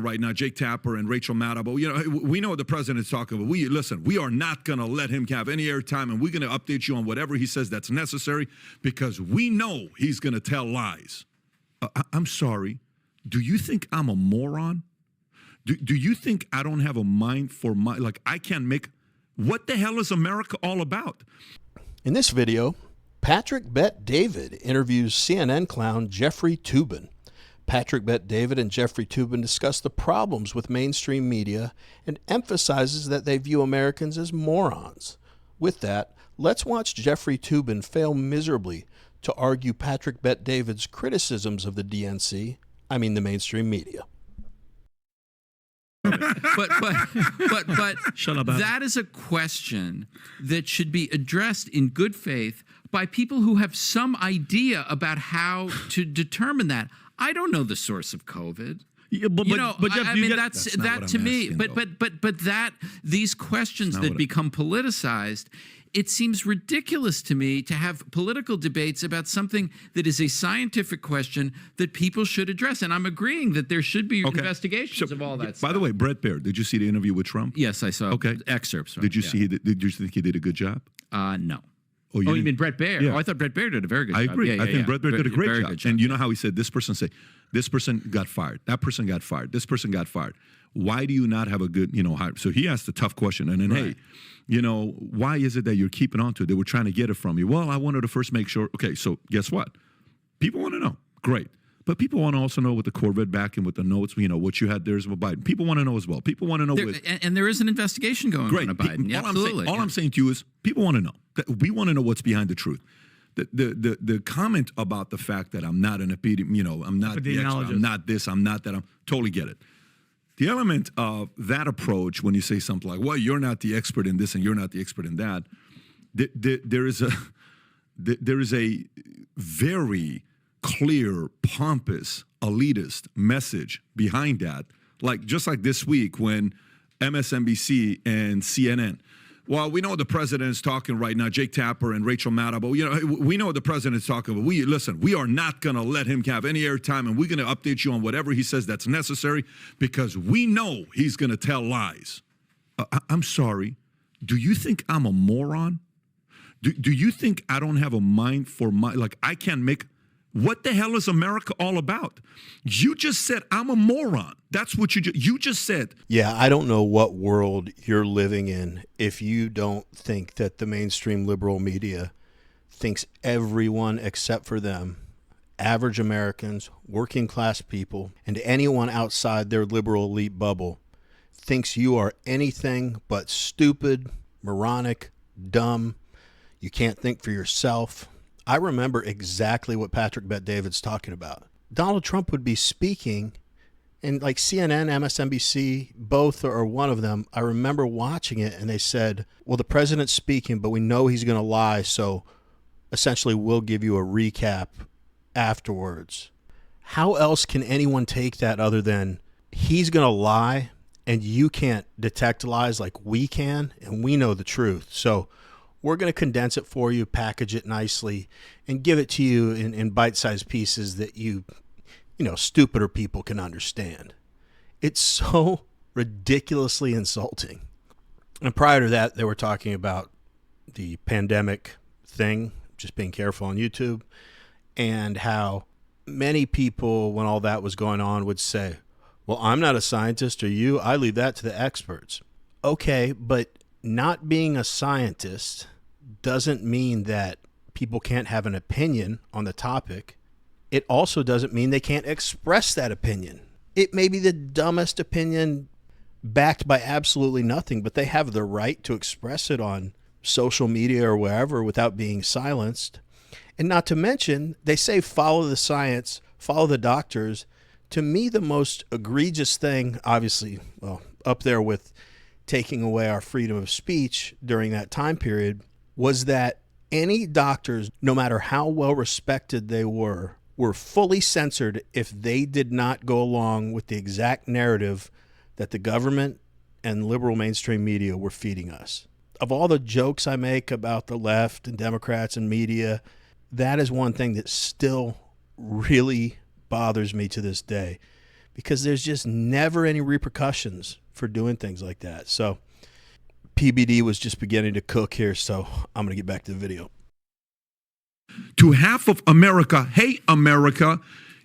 right now, Jake Tapper and Rachel Maddow. You know, we know what the president's talking about. We are not going to let him have any airtime, and we're going to update you on whatever he says that's necessary because we know he's going to tell lies. I'm sorry. Do you think I'm a moron? Do you think I don't have a mind for like I can't make, what the hell is America all about? In this video, Patrick Bet-David interviews CNN clown Jeffrey Toobin. Patrick Bet-David and Jeffrey Toobin discuss the problems with mainstream media and emphasizes that they view Americans as morons. With that, let's watch Jeffrey Toobin fail miserably to argue Patrick Bet-David's criticisms of the DNC, I mean the mainstream media. But that is a question that should be addressed in good faith by people who have some idea about how to determine that. I don't know the source of COVID. Yeah, but Jeff, I mean, that's that to me. But these questions that become politicized, it seems ridiculous to me to have political debates about something that is a scientific question that people should address. And I'm agreeing that there should be investigations of all that stuff. By the way, Brett Baer, did you see the interview with Trump? Yes, I saw excerpts. Did you see? Did you think he did a good job? No. Oh, you mean Brett Baer? Yeah. Oh, I thought Brett Baer did a very good job. I agree. I think Brett Baer did a great job. Good job. And you know how he said, this person got fired. That person got fired. This person got fired. Why do you not have a good, hire? So he asked a tough question. And then, hey, why is it that you're keeping on to it? They were trying to get it from you. Well, I wanted to first make sure. Okay, so guess what? People want to know. Great. But people want to also know with the Corvette back and with the notes, what you had there is with Biden. People want to know as well. People want to know. And there is an investigation going on Biden. Absolutely. All I'm saying to you is people want to know. We want to know what's behind the truth. The comment about the fact that I'm not an epidemiologist, I'm not the expert, I'm not this, I'm not that, I'm totally get it. The element of that approach when you say something like, well, you're not the expert in this and you're not the expert in that, there is a very clear, pompous, elitist message behind that. Just like this week when MSNBC and CNN, well, we know what the president is talking right now, Jake Tapper and Rachel Maddow. We know what the president is talking about. We are not going to let him have any airtime, and we're going to update you on whatever he says that's necessary because we know he's going to tell lies. I'm sorry. Do you think I'm a moron? Do you think I don't have a mind for I can't make, what the hell is America all about? You just said I'm a moron. That's what you just said. Yeah, I don't know what world you're living in if you don't think that the mainstream liberal media thinks everyone except for them, average Americans, working class people, and anyone outside their liberal elite bubble thinks you are anything but stupid, moronic, dumb. You can't think for yourself. I remember exactly what Patrick Bet-David's talking about. Donald Trump would be speaking, and like CNN, MSNBC, both or one of them, I remember watching it, and they said, well, the president's speaking, but we know he's going to lie, so essentially we'll give you a recap afterwards. How else can anyone take that other than he's going to lie, and you can't detect lies like we can, and we know the truth. So we're going to condense it for you, package it nicely, and give it to you in bite-sized pieces that stupider people can understand. It's so ridiculously insulting. And prior to that, they were talking about the pandemic thing, just being careful on YouTube, and how many people, when all that was going on, would say, well, I'm not a scientist, or you, I leave that to the experts. Okay, but not being a scientist doesn't mean that people can't have an opinion on the topic. It also doesn't mean they can't express that opinion. It may be the dumbest opinion backed by absolutely nothing, but they have the right to express it on social media or wherever without being silenced. And not to mention, they say follow the science, follow the doctors. To me, the most egregious thing, obviously, up there with taking away our freedom of speech during that time period, was that any doctors, no matter how well respected they were fully censored if they did not go along with the exact narrative that the government and liberal mainstream media were feeding us. Of all the jokes I make about the left and Democrats and media, that is one thing that still really bothers me to this day, because there's just never any repercussions for doing things like that. So PBD was just beginning to cook here, so I'm going to get back to the video. To half of America, hey, America,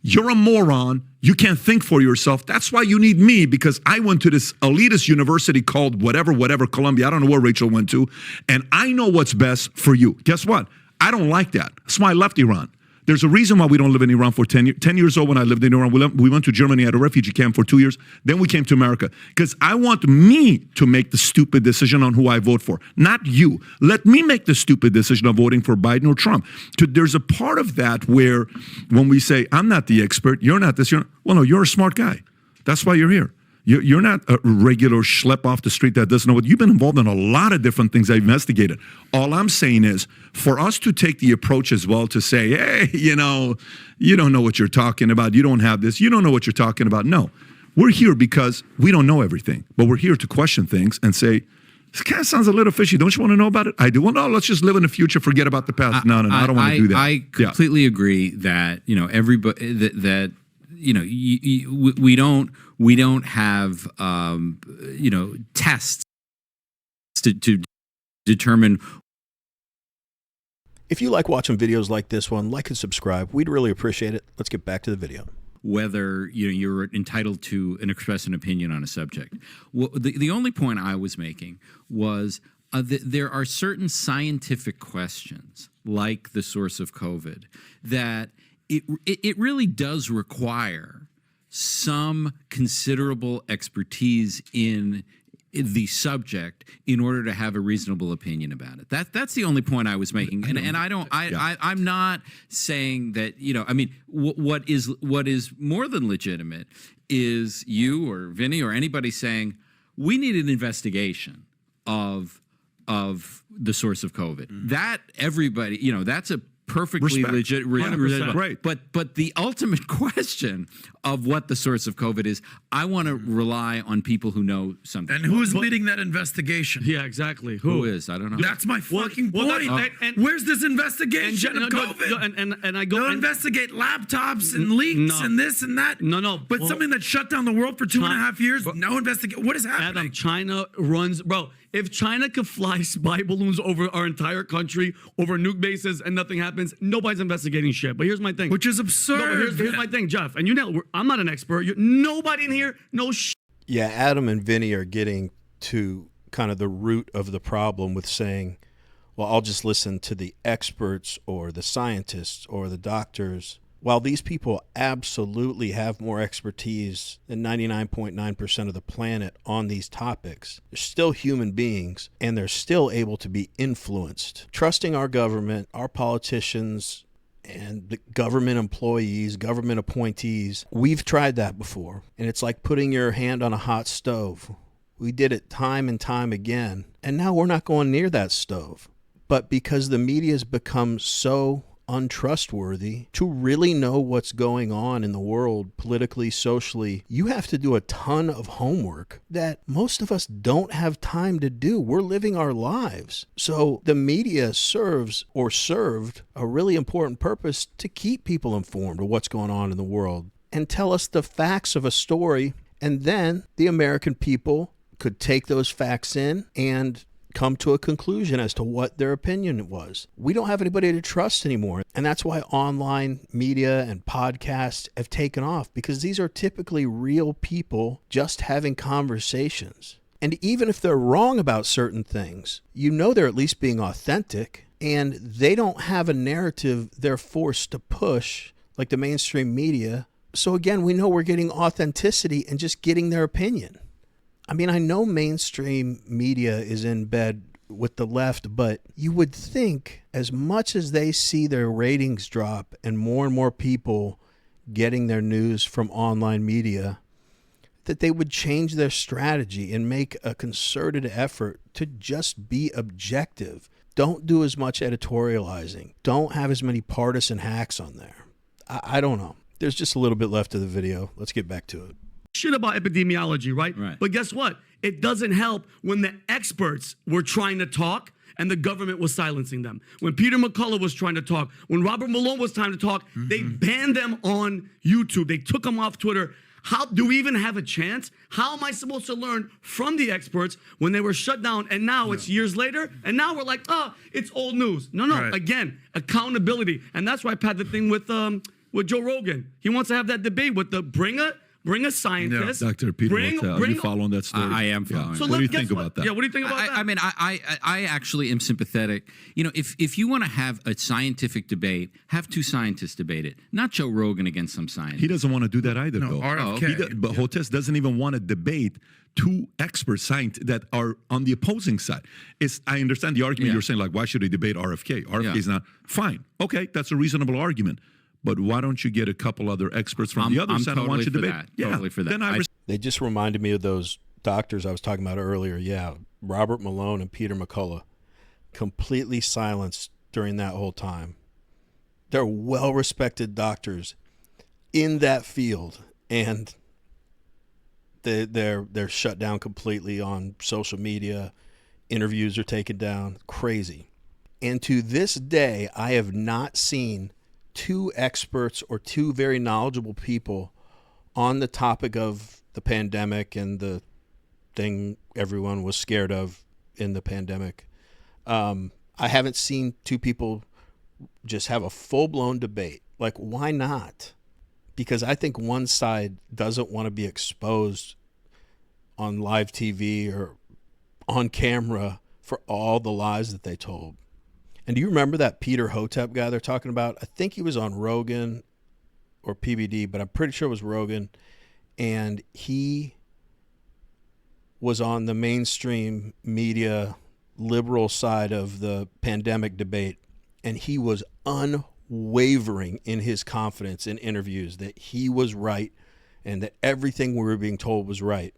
you're a moron. You can't think for yourself. That's why you need me, because I went to this elitist university called whatever, Columbia. I don't know where Rachel went to. And I know what's best for you. Guess what? I don't like that. That's why I left Iran. There's a reason why we don't live in Iran for 10 years. 10 years old when I lived in Iran, we went to Germany at a refugee camp for 2 years. Then we came to America because I want me to make the stupid decision on who I vote for, not you. Let me make the stupid decision of voting for Biden or Trump. There's a part of that where when we say, I'm not the expert, you're not this, well, no, you're a smart guy. That's why you're here. You're not a regular schlep off the street that doesn't know what. You've been involved in a lot of different things I've investigated. All I'm saying is for us to take the approach as well to say, hey, you don't know what you're talking about. You don't have this. You don't know what you're talking about. No, we're here because we don't know everything, but we're here to question things and say, this kind of sounds a little fishy. Don't you want to know about it? I do. Well, no, let's just live in the future. Forget about the past. No, I don't want to do that. I completely agree that, everybody, that we don't have tests to determine. If you like watching videos like this one, like and subscribe. We'd really appreciate it. Let's get back to the video. Whether you're entitled to express an opinion on a subject. Well, the only point I was making was there are certain scientific questions, like the source of COVID, that it really does require some considerable expertise in the subject in order to have a reasonable opinion about it. That's the only point I was making, I'm not saying that what is more than legitimate is you or Vinny or anybody saying we need an investigation of the source of COVID. That everybody that's a perfectly legit, right? But the ultimate question of what the source of COVID is, I want to rely on people who know something. And who's leading that investigation? Yeah, exactly. Who is? I don't know. That's my fucking point. Where's this investigation of COVID? And I go They'll investigate laptops and leaks and this and that. No. But something that shut down the world for 2.5 years, no investigation. What is happening? Adam, China runs, bro. If China could fly spy balloons over our entire country, over nuke bases, and nothing happens, nobody's investigating shit. But here's my thing. Which is absurd. No, but here's my thing, Jeff. And I'm not an expert. Nobody in here knows shit. Yeah, Adam and Vinny are getting to kind of the root of the problem with saying, well, I'll just listen to the experts or the scientists or the doctors. While these people absolutely have more expertise than 99.9% of the planet on these topics, they're still human beings and they're still able to be influenced. Trusting our government, our politicians, and the government employees, government appointees, we've tried that before. And it's like putting your hand on a hot stove. We did it time and time again. And now we're not going near that stove. But because the media has become so untrustworthy to really know what's going on in the world politically, socially, you have to do a ton of homework that most of us don't have time to do. We're living our lives. So the media served a really important purpose to keep people informed of what's going on in the world and tell us the facts of a story. And then the American people could take those facts in and come to a conclusion as to what their opinion was. We don't have anybody to trust anymore. And that's why online media and podcasts have taken off, because these are typically real people just having conversations. And even if they're wrong about certain things, they're at least being authentic, and they don't have a narrative they're forced to push like the mainstream media. So again, we know we're getting authenticity and just getting their opinion. I mean, I know mainstream media is in bed with the left, but you would think as much as they see their ratings drop and more people getting their news from online media, that they would change their strategy and make a concerted effort to just be objective. Don't do as much editorializing. Don't have as many partisan hacks on there. I don't know. There's just a little bit left of the video. Let's get back to it. Shit about epidemiology, right? But guess what? It doesn't help when the experts were trying to talk and the government was silencing them. When Peter McCullough was trying to talk, when Robert Malone was trying to talk, they banned them on YouTube. They took them off Twitter. How do we even have a chance? How am I supposed to learn from the experts when they were shut down and now it's years later and now we're like, oh, it's old news. No, Right. again, accountability. And that's why I had the thing with Joe Rogan. He wants to have that debate with the bring a scientist. Dr. Peter Motel, are you following that story? I am following. So what do you guess think about that? Yeah, what do you think about that? I mean, I actually am sympathetic. You know, if you want to have a scientific debate, have two scientists debate it, not Joe Rogan against some scientist. He doesn't want to do that either, No, though. RFK. But Hotez doesn't even want to debate two expert scientists that are on the opposing side. I understand the argument you're saying, like, why should he debate RFK? RFK is not fine. Okay, that's a reasonable argument. But why don't you get a couple other experts from the other side totally I want you to for debate? that. Totally for that. Then They just reminded me of those doctors I was talking about earlier. Yeah, Robert Malone and Peter McCullough, completely silenced during that whole time. They're well-respected doctors in that field, and they're shut down completely on social media. Interviews are taken down. Crazy. And to this day, I have not seen two experts or two very knowledgeable people on the topic of the pandemic and the thing everyone was scared of in the pandemic. I haven't seen two people just have a full-blown debate. Like, why not? Because I think one side doesn't want to be exposed on live TV or on camera for all the lies that they told. And do you remember that Peter Hotep guy they're talking about? I think he was on Rogan or PBD, but I'm pretty sure it was Rogan. And he was on the mainstream media liberal side of the pandemic debate. And he was unwavering in his confidence in interviews that he was right and that everything we were being told was right.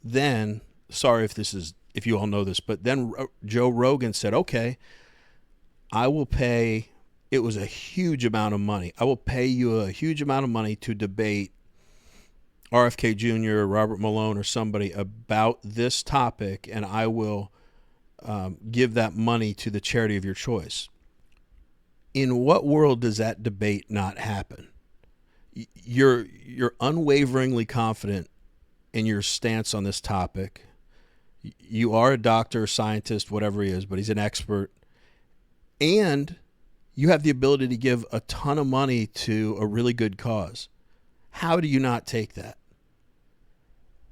Then, sorry if you all know this, but then Joe Rogan said, okay, I will pay, it was a huge amount of money. I will pay you a huge amount of money to debate RFK Jr., Robert Malone, or somebody about this topic, and I will give that money to the charity of your choice. In what world does that debate not happen? You're unwaveringly confident in your stance on this topic. You are a doctor, scientist, whatever he is, but he's an expert. And you have the ability to give a ton of money to a really good cause. How do you not take that?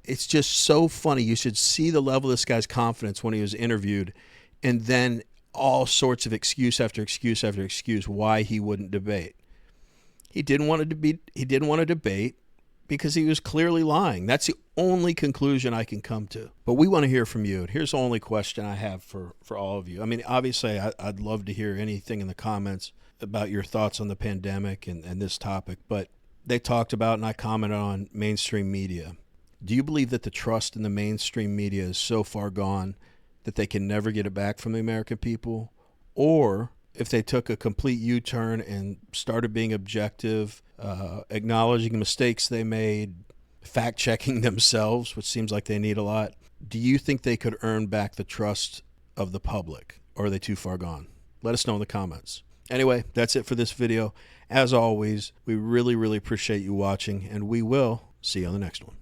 It's just so funny. You should see the level of this guy's confidence when he was interviewed, and then all sorts of excuse after excuse after excuse why he wouldn't debate. He didn't want to debate because he was clearly lying. That's the only conclusion I can come to. But we want to hear from you. And here's the only question I have for all of you. I mean, obviously, I'd love to hear anything in the comments about your thoughts on the pandemic and this topic. But they talked about, and I commented on, mainstream media. Do you believe that the trust in the mainstream media is so far gone that they can never get it back from the American people? Or if they took a complete U-turn and started being objective, acknowledging mistakes they made, fact-checking themselves, which seems like they need a lot, do you think they could earn back the trust of the public, or are they too far gone? Let us know in the comments. Anyway, that's it for this video. As always, we really, really appreciate you watching, and we will see you on the next one.